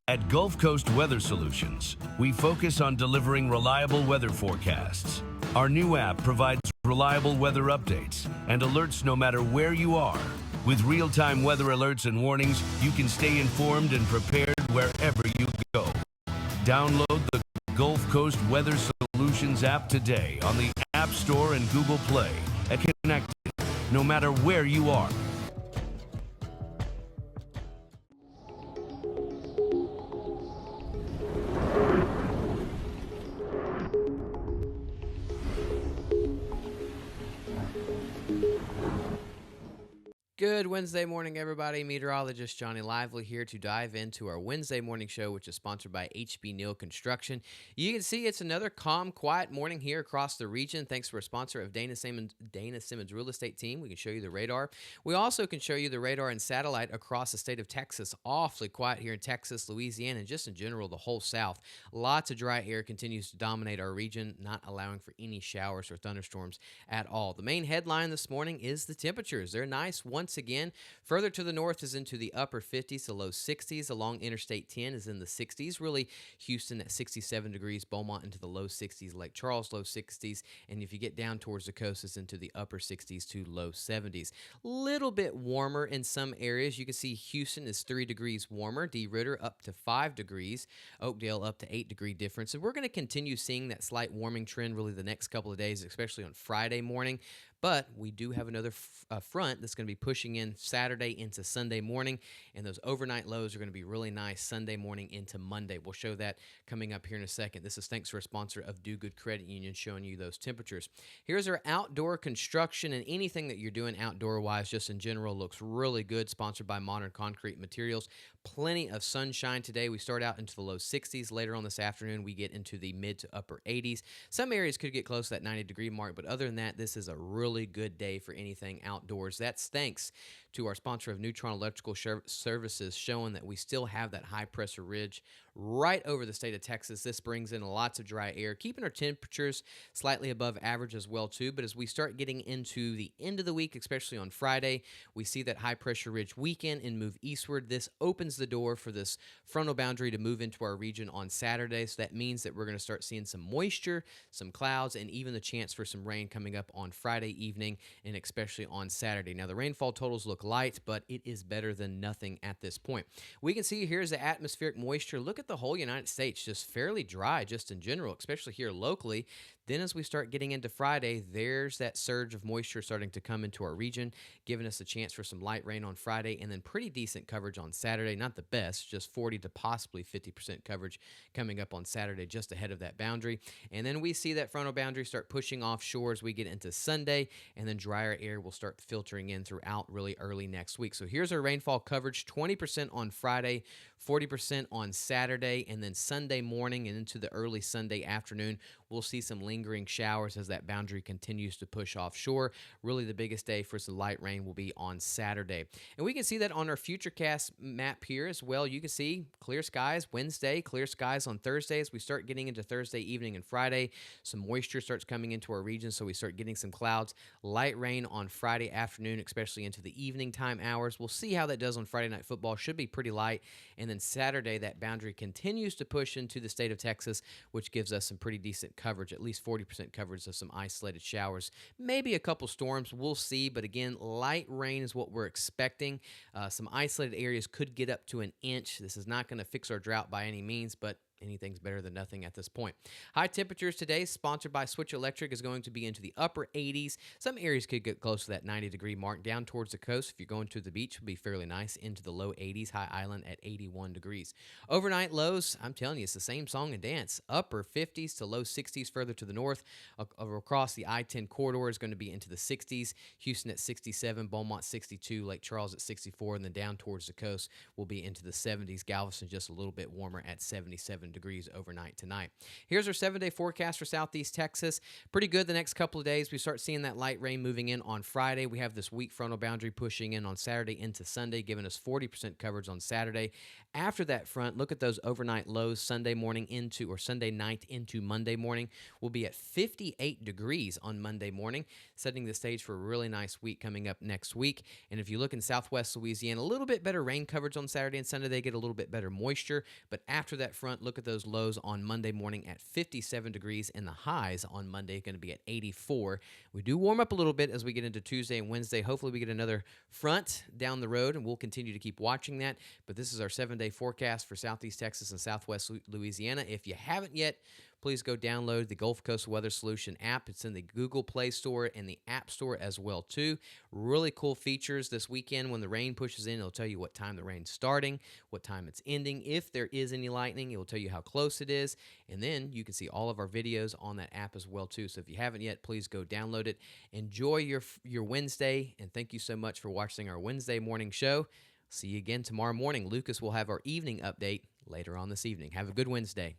At Gulf Coast Weather Solutions, we focus on delivering reliable weather forecasts. Our new app provides reliable weather updates and alerts no matter where you are. With real-time weather alerts and warnings, you can stay informed and prepared wherever you go. Download the Gulf Coast Weather Solutions app today on the App Store and Google Play and connect it no matter where you are. Good Wednesday morning, everybody. Meteorologist Johnny Lively here to dive into our Wednesday morning show, which is sponsored by HB Neal Construction. You can see it's another calm, quiet morning here across the region. Thanks to our sponsor of Dana Simmons Real Estate Team. We can show you the radar. We also can show you the radar and satellite across the state of Texas. Awfully quiet here in Texas, Louisiana, and just in general, the whole South. Lots of dry air continues to dominate our region, not allowing for any showers or thunderstorms at all. The main headline this morning is the temperatures. They're nice once again. Further to the north is into the upper 50s to low 60s. Along Interstate 10 is in the 60s. Really, Houston at 67 degrees. Beaumont into the low 60s. Lake Charles, low 60s. And if you get down towards the coast, it's into the upper 60s to low 70s. Little bit warmer in some areas. You can see Houston is 3 degrees warmer. D. Ritter up to 5 degrees. Oakdale up to 8-degree difference. And we're going to continue seeing that slight warming trend really the next couple of days, especially on Friday morning. But we do have another front that's going to be pushing in Saturday into Sunday morning, and those overnight lows are going to be really nice Sunday morning into Monday. We'll show that coming up here in a second. This is thanks to our sponsor of Do Good Credit Union showing you those temperatures. Here's our outdoor construction, and anything that you're doing outdoor-wise just in general looks really good, sponsored by Modern Concrete Materials. Plenty of sunshine today. We start out into the low 60s. Later on this afternoon, we get into the mid to upper 80s. Some areas could get close to that 90-degree mark, but other than that, this is a really good day for anything outdoors. That's thanks to our sponsor of Neutron Electrical Services, showing that we still have that high pressure ridge right over the state of Texas. This brings in lots of dry air, keeping our temperatures slightly above average as well too. But as we start getting into the end of the week, especially on Friday, we see that high pressure ridge weekend and move eastward. This opens the door for this frontal boundary to move into our region on Saturday. So that means that we're going to start seeing some moisture, some clouds, and even the chance for some rain coming up on Friday evening and especially on Saturday. Now, the rainfall totals look light, but it is better than nothing at this point. We can see here's the atmospheric moisture. Look at the whole United States, just fairly dry just in general, especially here locally. Then as we start getting into Friday, there's that surge of moisture starting to come into our region, giving us a chance for some light rain on Friday and then pretty decent coverage on Saturday. Not the best, just 40 to possibly 50% coverage coming up on Saturday just ahead of that boundary. And then we see that frontal boundary start pushing offshore as we get into Sunday, and then drier air will start filtering in throughout really early next week. So here's our rainfall coverage: 20% on Friday, 40% on Saturday, and then Sunday morning and into the early Sunday afternoon, we'll see some lingering showers as that boundary continues to push offshore. Really the biggest day for some light rain will be on Saturday. And we can see that on our Futurecast map here as well. You can see clear skies Wednesday, clear skies on Thursday. As we start getting into Thursday evening and Friday, some moisture starts coming into our region, so we start getting some clouds. Light rain on Friday afternoon, especially into the evening time hours. We'll see how that does on Friday Night Football. Should be pretty light. And then Saturday, that boundary continues to push into the state of Texas, which gives us some pretty decent coverage, at least 40% coverage of some isolated showers. Maybe a couple storms, we'll see. But again, light rain is what we're expecting. Some isolated areas could get up to an inch. This is not going to fix our drought by any means, but anything's better than nothing at this point. High temperatures today, sponsored by Switch Electric, is going to be into the upper 80s. Some areas could get close to that 90-degree mark. Down towards the coast, if you're going to the beach, will be fairly nice, into the low 80s. High Island at 81 degrees. Overnight lows, I'm telling you, it's the same song and dance. Upper 50s to low 60s further to the north. Across the I-10 corridor is going to be into the 60s. Houston at 67, Beaumont 62, Lake Charles at 64, and then down towards the coast will be into the 70s. Galveston just a little bit warmer at 77 degrees overnight tonight. Here's our 7-day forecast for southeast Texas. Pretty good the next couple of days. We start seeing that light rain moving in on Friday. We have this weak frontal boundary pushing in on Saturday into Sunday, giving us 40% coverage on Saturday. After that front, look at those overnight lows Sunday morning into or Sunday night into Monday morning. We'll be at 58 degrees on Monday morning, setting the stage for a really nice week coming up next week. And if you look in southwest Louisiana, a little bit better rain coverage on Saturday and Sunday. They get a little bit better moisture. But after that front, look at those lows on Monday morning at 57 degrees, and the highs on Monday going to be at 84. We do warm up a little bit as we get into Tuesday and Wednesday. Hopefully we get another front down the road, and we'll continue to keep watching that. But this is our 7-day forecast for southeast Texas and southwest Louisiana. If you haven't yet, please go download the Gulf Coast Weather Solution app. It's in the Google Play Store and the App Store as well, too. Really cool features this weekend. When the rain pushes in, it'll tell you what time the rain's starting, what time it's ending. If there is any lightning, it will tell you how close it is. And then you can see all of our videos on that app as well, too. So if you haven't yet, please go download it. Enjoy your Wednesday, and thank you so much for watching our Wednesday morning show. See you again tomorrow morning. Lucas will have our evening update later on this evening. Have a good Wednesday.